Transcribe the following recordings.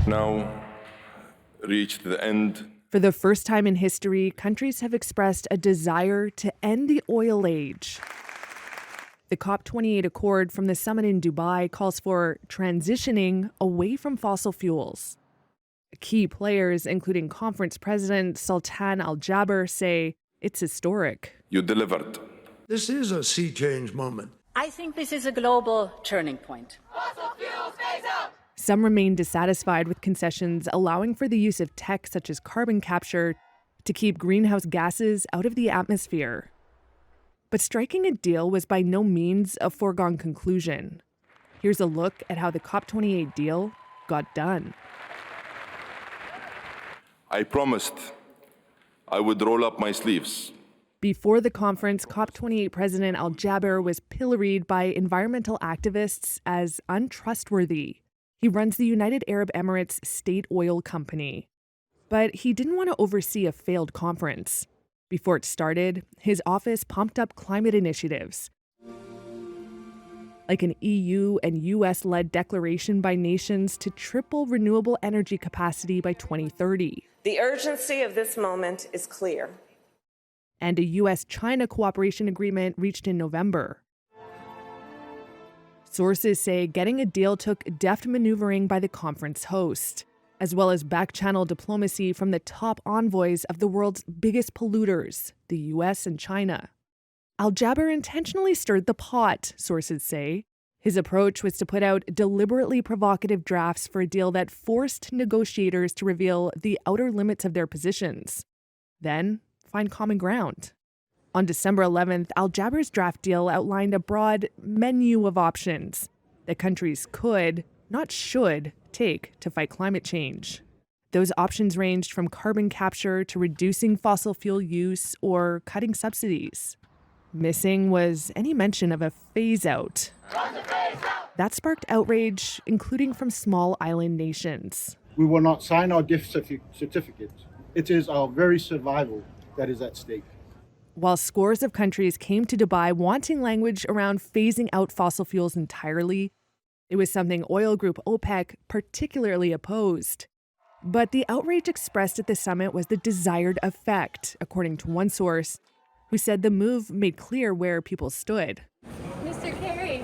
now reached the end. For the first time in history, countries have expressed a desire to end the oil age. The COP28 accord from the summit in Dubai calls for transitioning away from fossil fuels. Key players, including conference president Sultan Al Jaber, say it's historic. You delivered. This is a sea change moment. I think this is a global turning point. Fossil fuels phase out! Some remain dissatisfied with concessions allowing for the use of tech such as carbon capture to keep greenhouse gases out of the atmosphere. But striking a deal was by no means a foregone conclusion. Here's a look at how the COP28 deal got done. I promised I would roll up my sleeves. Before the conference, COP28 President Al Jaber was pilloried by environmental activists as untrustworthy. He runs the United Arab Emirates state oil company. But he didn't want to oversee a failed conference. Before it started, his office pumped up climate initiatives, like an EU and US-led declaration by nations to triple renewable energy capacity by 2030. The urgency of this moment is clear. And a US-China cooperation agreement reached in November. Sources say getting a deal took deft maneuvering by the conference host, as well as back-channel diplomacy from the top envoys of the world's biggest polluters, the US and China. Al Jaber intentionally stirred the pot, sources say. His approach was to put out deliberately provocative drafts for a deal that forced negotiators to reveal the outer limits of their positions, then find common ground. On December 11th, Al Jaber's draft deal outlined a broad menu of options that countries could, not should, take to fight climate change. Those options ranged from carbon capture to reducing fossil fuel use or cutting subsidies. Missing was any mention of a phase-out. That sparked outrage, including from small island nations. We will not sign our gift certificate. It is our very survival that is at stake. While scores of countries came to Dubai wanting language around phasing out fossil fuels entirely, it was something oil group OPEC particularly opposed. But the outrage expressed at the summit was the desired effect, according to one source, who said the move made clear where people stood. Mr. Kerry.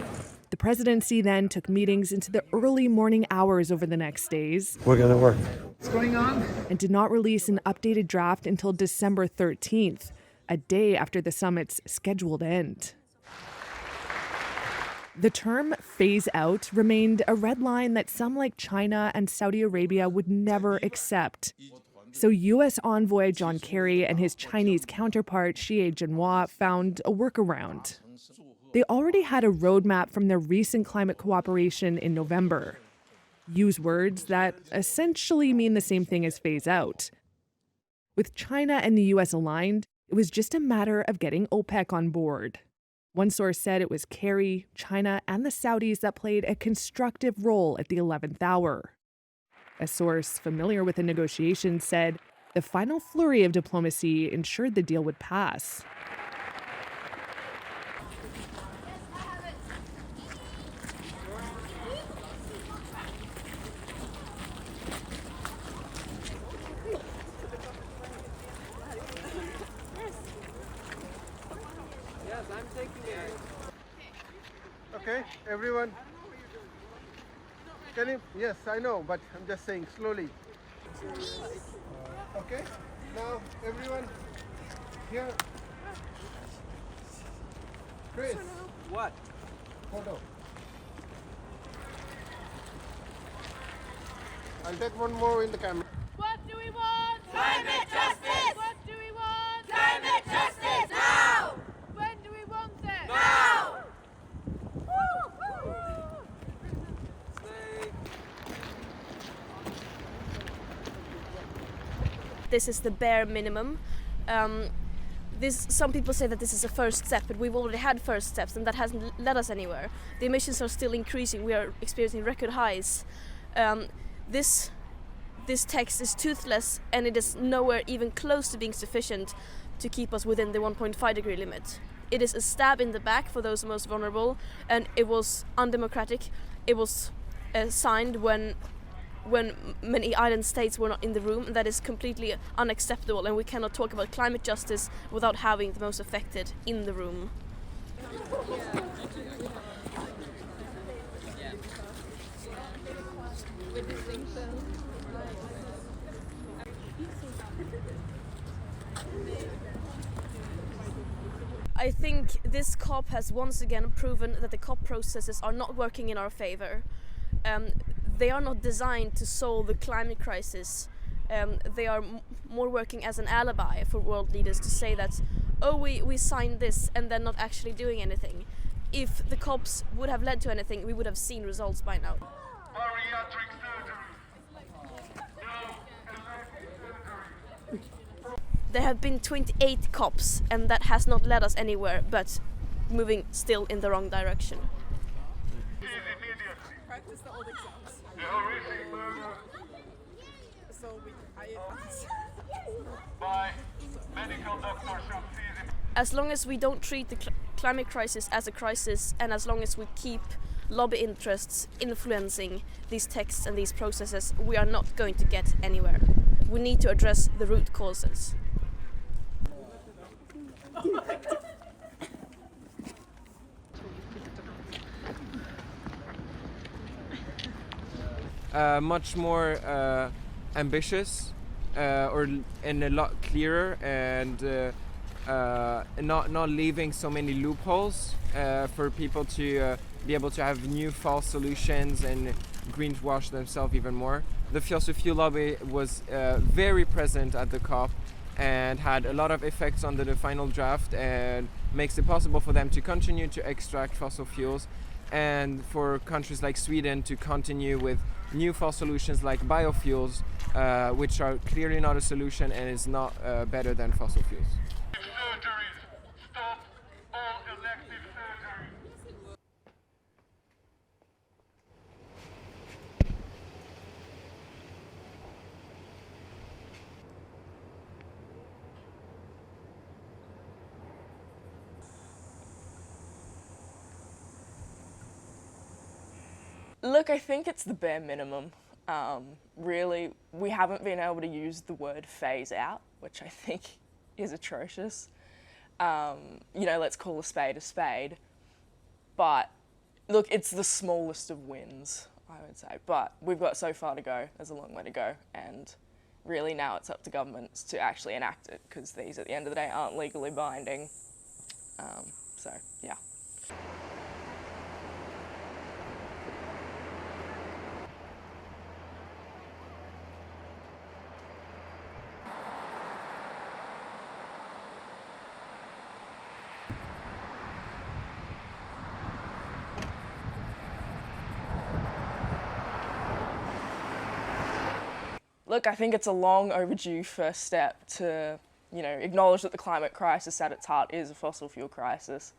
The presidency then took meetings into the early morning hours over the next days. We're going to work. What's going on? And did not release an updated draft until December 13th, a day after the summit's scheduled end. The term phase out remained a red line that some like China and Saudi Arabia would never accept. So U.S. envoy John Kerry and his Chinese counterpart Xie Jinhua found a workaround. They already had a roadmap from their recent climate cooperation in November. Use words that essentially mean the same thing as phase out. With China and the U.S. aligned, it was just a matter of getting OPEC on board. One source said it was Kerry, China, and the Saudis that played a constructive role at the 11th hour. A source familiar with the negotiations said the final flurry of diplomacy ensured the deal would pass. Okay, everyone. Can you? Yes, I know, but I'm just saying slowly. Okay, now everyone here. Chris. What? Photo. I'll take one more in the camera. What do we want? Climate justice! What do we want? Climate justice! Now! When do we want it? Now! This is the bare minimum. Some people say that this is a first step, but we've already had first steps and that hasn't led us anywhere. The emissions are still increasing. We are experiencing record highs. This text is toothless and it is nowhere even close to being sufficient to keep us within the 1.5 degree limit. It is a stab in the back for those most vulnerable, and it was undemocratic. It was signed when when many island states were not in the room, and that is completely unacceptable, and we cannot talk about climate justice without having the most affected in the room. I think this COP has once again proven that the COP processes are not working in our favor. They are not designed to solve the climate crisis. They are more working as an alibi for world leaders to say that, oh, we signed this, and then not actually doing anything. If the COPs would have led to anything, we would have seen results by now. There have been 28 COPs, and that has not led us anywhere, but moving still in the wrong direction. Practice the old exams. As long as we don't treat the climate crisis as a crisis, and as long as we keep lobby interests influencing these texts and these processes, we are not going to get anywhere. We need to address the root causes. Much more ambitious and a lot clearer, and not leaving so many loopholes for people to be able to have new false solutions and greenwash themselves even more. The fossil fuel lobby was very present at the COP and had a lot of effects on the final draft, and makes it possible for them to continue to extract fossil fuels, and for countries like Sweden to continue with new fossil solutions like biofuels, which are clearly not a solution and is not better than fossil fuels. Stop all elective surgeries. Look, I think it's the bare minimum. Really, we haven't been able to use the word phase out, which I think is atrocious. You know, let's call a spade a spade. But look, it's the smallest of wins, I would say. But we've got so far to go. There's a long way to go. And really now it's up to governments to actually enact it, because these, at the end of the day, aren't legally binding. So, yeah. Look, I think it's a long overdue first step to, you know, acknowledge that the climate crisis at its heart is a fossil fuel crisis.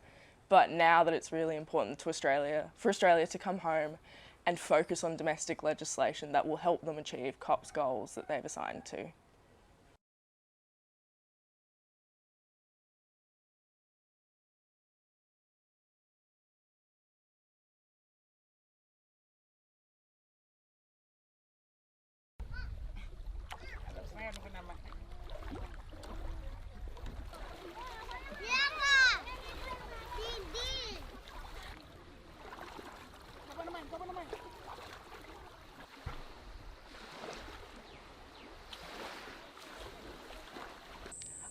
But now that it's really important to Australia, for Australia to come home and focus on domestic legislation that will help them achieve COP's goals that they've assigned to.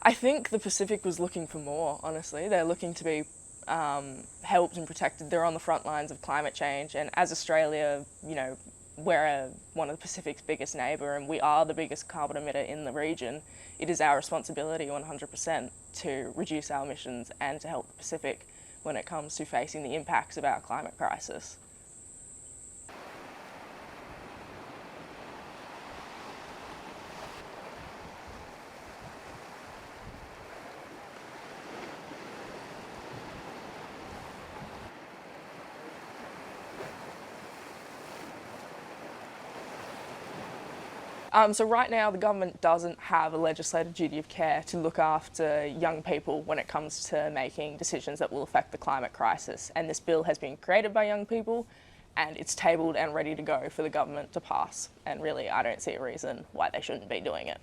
I think the Pacific was looking for more, honestly. They're looking to be helped and protected. They're on the front lines of climate change, and as Australia, you know, we're one of the Pacific's biggest neighbour, and we are the biggest carbon emitter in the region. It is our responsibility 100% to reduce our emissions and to help the Pacific when it comes to facing the impacts of our climate crisis. So right now the government doesn't have a legislative duty of care to look after young people when it comes to making decisions that will affect the climate crisis. And this bill has been created by young people, and it's tabled and ready to go for the government to pass. And really, I don't see a reason why they shouldn't be doing it.